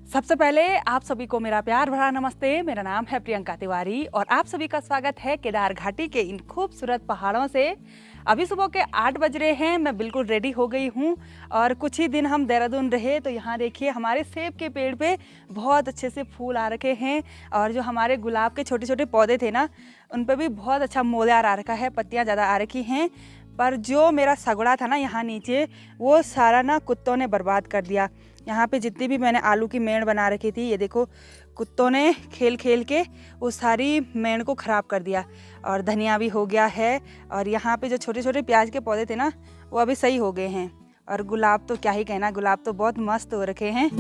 सबसे पहले आप सभी को मेरा प्यार भरा नमस्ते। मेरा नाम है प्रियंका तिवारी और आप सभी का स्वागत है केदार घाटी के इन खूबसूरत पहाड़ों से। अभी सुबह के 8 बज रहे हैं। मैं बिल्कुल रेडी हो गई हूँ और कुछ ही दिन हम देहरादून रहे तो यहाँ देखिए हमारे सेब के पेड़ पे बहुत अच्छे से फूल आ रखे हैं और जो हमारे गुलाब के छोटे छोटे पौधे थे ना, उन पर भी बहुत अच्छा मोलार आ रखा है, पत्तियाँ ज़्यादा आ रखी हैं। पर जो मेरा सगड़ा था ना यहाँ नीचे, वो सारा ना कुत्तों ने बर्बाद कर दिया। यहाँ पे जितनी भी मैंने आलू की मेड़ बना रखी थी, ये देखो कुत्तों ने खेल खेल के वो सारी मेड़ को ख़राब कर दिया। और धनिया भी हो गया है और यहाँ पे जो छोटे छोटे प्याज के पौधे थे ना, वो अभी सही हो गए हैं। और गुलाब तो क्या ही कहना, गुलाब तो बहुत मस्त हो रखे हैं।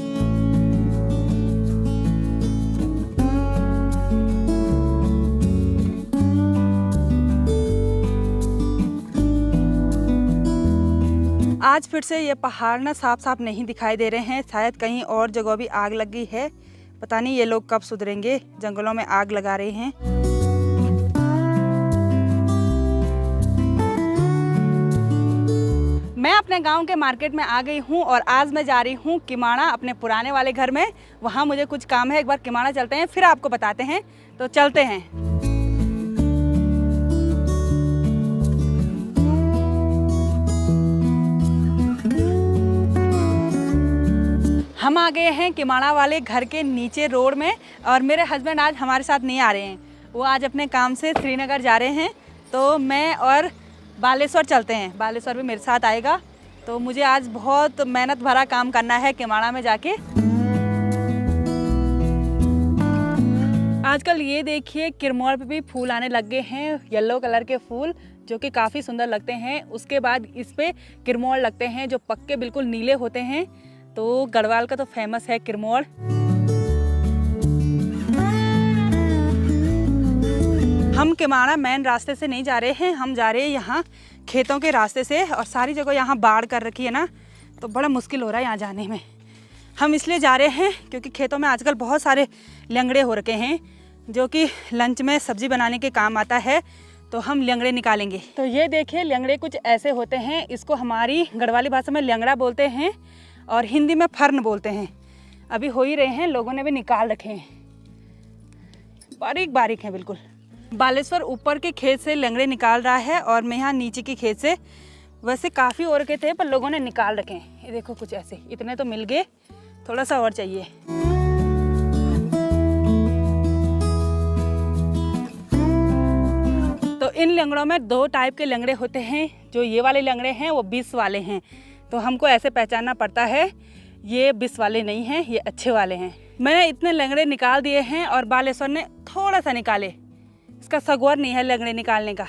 आज फिर से ये पहाड़ ना साफ साफ नहीं दिखाई दे रहे हैं। शायद कहीं और जगह भी आग लग गई है। पता नहीं ये लोग कब सुधरेंगे, जंगलों में आग लगा रहे हैं। मैं अपने गांव के मार्केट में आ गई हूं और आज मैं जा रही हूं किमाड़ा, अपने पुराने वाले घर में। वहां मुझे कुछ काम है। एक बार किमाड़ा चलते हैं, फिर आपको बताते हैं। तो चलते हैं। हम आ गए हैं किमाड़ा वाले घर के नीचे रोड में और मेरे हस्बैंड आज हमारे साथ नहीं आ रहे हैं। वो आज अपने काम से श्रीनगर जा रहे हैं। तो मैं और बालेश्वर चलते हैं। बालेश्वर भी मेरे साथ आएगा। तो मुझे आज बहुत मेहनत भरा काम करना है किमाड़ा में जाके। आजकल ये देखिए किरमौर पे भी फूल आने लग गए हैं, येलो कलर के फूल जो कि काफ़ी सुंदर लगते हैं। उसके बाद इस पे किरमौर लगते हैं जो पक्के बिल्कुल नीले होते हैं। तो गढ़वाल का तो फेमस है किरमौर। हम किमाड़ा मेन रास्ते से नहीं जा रहे हैं, हम जा रहे हैं यहाँ खेतों के रास्ते से। और सारी जगह यहाँ बाढ़ कर रखी है ना, तो बड़ा मुश्किल हो रहा है यहाँ जाने में। हम इसलिए जा रहे हैं क्योंकि खेतों में आजकल बहुत सारे लंगड़े हो रखे हैं जो कि लंच में सब्जी बनाने के काम आता है। तो हम लंगड़े निकालेंगे। तो ये देखिए लंगड़े कुछ ऐसे होते हैं। इसको हमारी गढ़वाली भाषा में लंगड़ा बोलते हैं और हिंदी में फर्न बोलते हैं। अभी हो ही रहे हैं, लोगों ने भी निकाल रखे हैं, बारीक बारीक हैं बिल्कुल। बालेश्वर ऊपर के खेत से लंगड़े निकाल रहा है और मैं यहाँ नीचे के खेत से। वैसे काफ़ी और के थे पर लोगों ने निकाल रखे हैं। ये देखो कुछ ऐसे, इतने तो मिल गए, थोड़ा सा और चाहिए। तो इन लंगड़ों में 2 टाइप के लंगड़े होते हैं। जो ये वाले लंगड़े हैं वो 20 वाले हैं। तो हमको ऐसे पहचानना पड़ता है, ये 20 वाले नहीं हैं, ये अच्छे वाले हैं। मैंने इतने लंगड़े निकाल दिए हैं और बालेश्वर ने थोड़ा सा निकाले। इसका सगवर नहीं है लंगड़े निकालने का।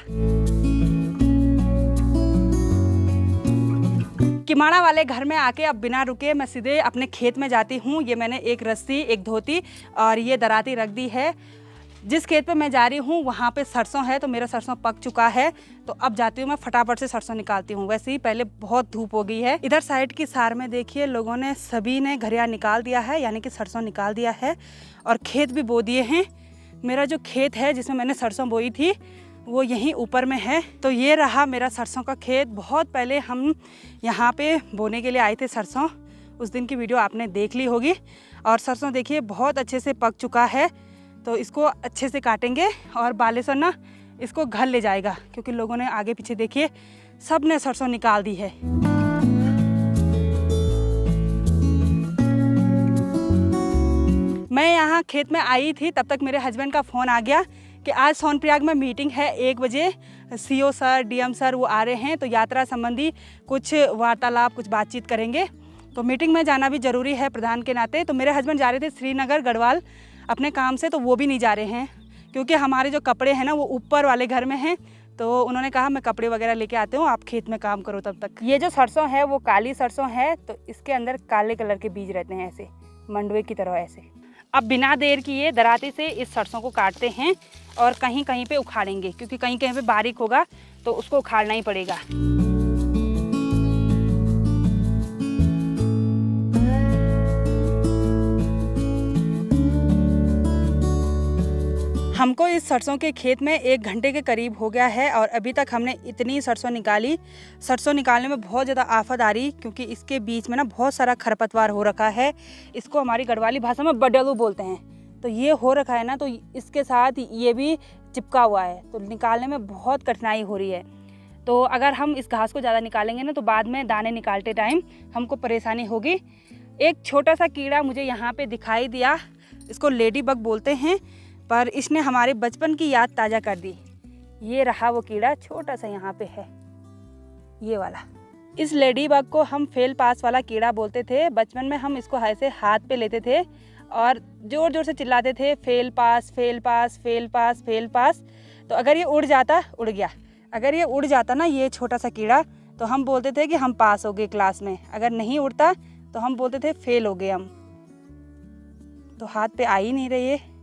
किमाड़ा वाले घर में आके अब बिना रुके मैं सीधे अपने खेत में जाती हूँ। ये मैंने एक रस्सी, एक धोती और ये दराती रख दी है। जिस खेत पे मैं जा रही हूँ वहाँ पे सरसों है, तो मेरा सरसों पक चुका है। तो अब जाती हूँ मैं फटाफट से सरसों निकालती हूँ। वैसे ही पहले बहुत धूप हो गई है। इधर साइड की सार में देखिए लोगों ने सभी ने घरिया निकाल दिया है, यानी कि सरसों निकाल दिया है और खेत भी बो दिए हैं। मेरा जो खेत है जिसमें मैंने सरसों बोई थी वो यहीं ऊपर में है। तो ये रहा मेरा सरसों का खेत। बहुत पहले हम यहाँ पे बोने के लिए आए थे सरसों। उस दिन की वीडियो आपने देख ली होगी। और सरसों देखिए बहुत अच्छे से पक चुका है। तो इसको अच्छे से काटेंगे और बालेश्वर ना इसको घर ले जाएगा क्योंकि लोगों ने आगे पीछे देखिए सब ने सरसों निकाल दी है। मैं यहाँ खेत में आई थी, तब तक मेरे हस्बैंड का फ़ोन आ गया कि आज सोनप्रयाग में मीटिंग है 1 बजे। सीओ सर, डीएम सर वो आ रहे हैं। तो यात्रा संबंधी कुछ वार्तालाप, कुछ बातचीत करेंगे। तो मीटिंग में जाना भी ज़रूरी है प्रधान के नाते। तो मेरे हस्बैंड जा रहे थे श्रीनगर गढ़वाल अपने काम से, तो वो भी नहीं जा रहे हैं क्योंकि हमारे जो कपड़े हैं ना वो ऊपर वाले घर में हैं। तो उन्होंने कहा मैं कपड़े वगैरह लेके आते हूँ, आप खेत में काम करो तब तक। ये जो सरसों है वो काली सरसों है। तो इसके अंदर काले कलर के बीज रहते हैं, ऐसे मंडुए की तरह ऐसे। अब बिना देर किए दराती से इस सरसों को काटते हैं और कहीं कहीं पे उखाड़ेंगे क्योंकि कहीं कहीं पे बारीक होगा तो उसको उखाड़ना ही पड़ेगा। हमको इस सरसों के खेत में 1 घंटे के करीब हो गया है और अभी तक हमने इतनी सरसों निकाली। सरसों निकालने में बहुत ज़्यादा आफत आ रही, क्योंकि इसके बीच में ना बहुत सारा खरपतवार हो रखा है। इसको हमारी गढ़वाली भाषा में बडलू बोलते हैं। तो ये हो रखा है ना, तो इसके साथ ये भी चिपका हुआ है, तो निकालने में बहुत कठिनाई हो रही है। तो अगर हम इस घास को ज़्यादा निकालेंगे ना, तो बाद में दाने निकालते टाइम हमको परेशानी होगी। एक छोटा सा कीड़ा मुझे यहाँ पे दिखाई दिया, इसको लेडी बग बोलते हैं, पर इसने हमारे बचपन की याद ताज़ा कर दी। ये रहा वो कीड़ा, छोटा सा यहाँ पे है, ये वाला। इस लेडी बग को हम फेल पास वाला कीड़ा बोलते थे। बचपन में हम इसको ऐसे हाथ पे लेते थे और ज़ोर ज़ोर से चिल्लाते थे, fail pass fail pass fail pass fail pass. तो अगर ये उड़ जाता, उड़ गया, अगर ये उड़ जाता ना ये छोटा सा कीड़ा, तो हम बोलते थे कि हम पास हो गए क्लास में। अगर नहीं उड़ता तो हम बोलते थे फेल हो गए हम। तो हाथ पे आ ही नहीं रही है।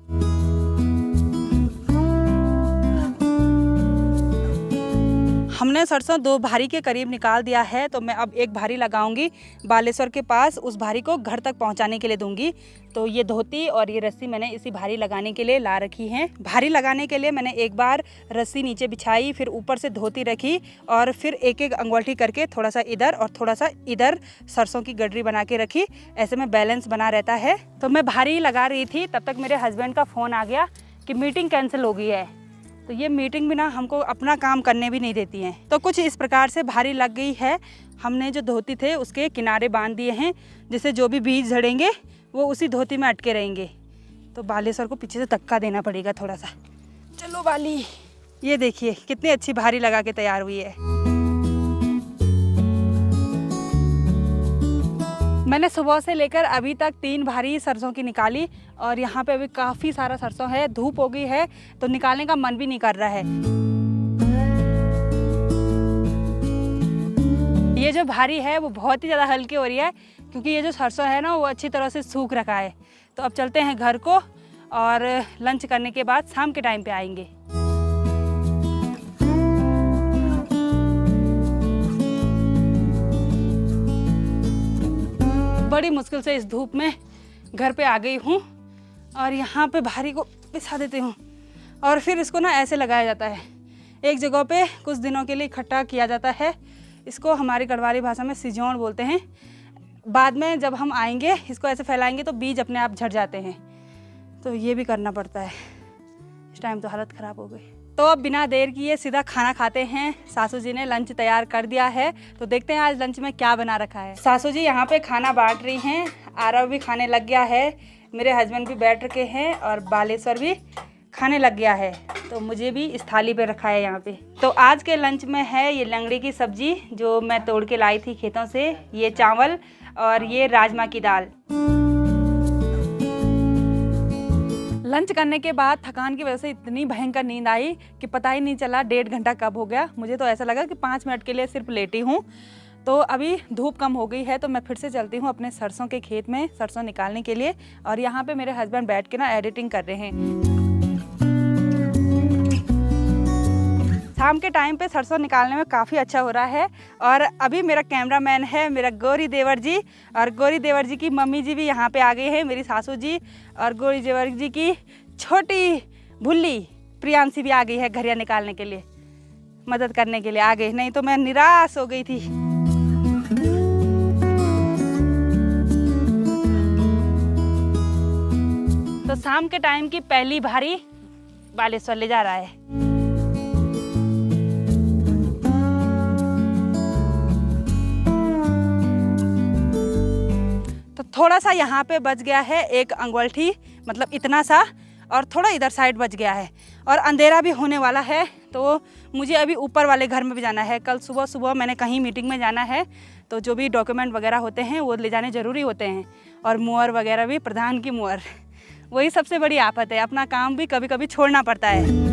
हमने सरसों 2 भारी के करीब निकाल दिया है, तो मैं अब 1 भारी लगाऊंगी बालेश्वर के पास, उस भारी को घर तक पहुंचाने के लिए दूंगी। तो ये धोती और ये रस्सी मैंने इसी भारी लगाने के लिए ला रखी है। भारी लगाने के लिए मैंने एक बार रस्सी नीचे बिछाई, फिर ऊपर से धोती रखी और फिर एक एक अंगुठी करके थोड़ा सा इधर और थोड़ा सा इधर सरसों की गडरी बना के रखी। ऐसे में बैलेंस बना रहता है। तो मैं भारी लगा रही थी, तब तक मेरे हस्बैंड का फ़ोन आ गया कि मीटिंग कैंसिल हो गई है। तो ये मीटिंग भी ना हमको अपना काम करने भी नहीं देती हैं। तो कुछ इस प्रकार से भारी लग गई है। हमने जो धोती थे उसके किनारे बांध दिए हैं, जिससे जो भी बीज झड़ेंगे वो उसी धोती में अटके रहेंगे। तो बालेश्वर को पीछे से धक्का देना पड़ेगा थोड़ा सा। चलो बाली, ये देखिए कितनी अच्छी भारी लगा के तैयार हुई है। मैंने सुबह से लेकर अभी तक 3 भारी सरसों की निकाली और यहाँ पे अभी काफ़ी सारा सरसों है। धूप हो गई है तो निकालने का मन भी नहीं कर रहा है। ये जो भारी है वो बहुत ही ज़्यादा हल्की हो रही है, क्योंकि ये जो सरसों है ना वो अच्छी तरह से सूख रखा है। तो अब चलते हैं घर को और लंच करने के बाद शाम के टाइम पे आएंगे। बड़ी मुश्किल से इस धूप में घर पे आ गई हूँ और यहाँ पे भारी को पिसा देती हूँ और फिर इसको ना ऐसे लगाया जाता है, एक जगह पे कुछ दिनों के लिए इकट्ठा किया जाता है। इसको हमारी गढ़वाली भाषा में सिजौन बोलते हैं। बाद में जब हम आएंगे इसको ऐसे फैलाएंगे तो बीज अपने आप झड़ जाते हैं, तो ये भी करना पड़ता है। इस टाइम तो हालत ख़राब हो गई। तो अब बिना देर किए सीधा खाना खाते हैं। सासू जी ने लंच तैयार कर दिया है, तो देखते हैं आज लंच में क्या बना रखा है। सासू जी यहाँ पे खाना बांट रही हैं, आरव भी खाने लग गया है, मेरे हस्बैंड भी बैठ रखे हैं और बालेश्वर भी खाने लग गया है। तो मुझे भी इस थाली पे रखा है यहाँ पे। तो आज के लंच में है ये लंगड़ी की सब्जी जो मैं तोड़ के लाई थी खेतों से, ये चावल और ये राजमा की दाल। लंच करने के बाद थकान की वजह से इतनी भयंकर नींद आई कि पता ही नहीं चला 1.5 घंटा कब हो गया। मुझे तो ऐसा लगा कि 5 मिनट के लिए सिर्फ लेटी हूँ। तो अभी धूप कम हो गई है तो मैं फिर से चलती हूँ अपने सरसों के खेत में सरसों निकालने के लिए। और यहाँ पे मेरे हस्बैंड बैठ के ना एडिटिंग कर रहे हैं। शाम के टाइम पे सरसों निकालने में काफ़ी अच्छा हो रहा है। और अभी मेरा कैमरामैन है मेरा गौरी देवर जी, और गौरी देवर जी की मम्मी जी भी यहाँ पे आ गए हैं, मेरी सासू जी। और गौरी देवर जी की छोटी भुल्ली प्रियांशी भी आ गई है घरिया निकालने के लिए, मदद करने के लिए आ गई, नहीं तो मैं निराश हो गई थी। तो शाम के टाइम की पहली भारी बालेश्वर ले जा रहा है। तो थोड़ा सा यहाँ पे बच गया है एक अंगुठी, मतलब इतना सा, और थोड़ा इधर साइड बच गया है। और अंधेरा भी होने वाला है तो मुझे अभी ऊपर वाले घर में भी जाना है। कल सुबह सुबह मैंने कहीं मीटिंग में जाना है, तो जो भी डॉक्यूमेंट वगैरह होते हैं वो ले जाने ज़रूरी होते हैं। और मुहर वगैरह भी, प्रधान की मुहर, वही सबसे बड़ी आफत है। अपना काम भी कभी कभी छोड़ना पड़ता है।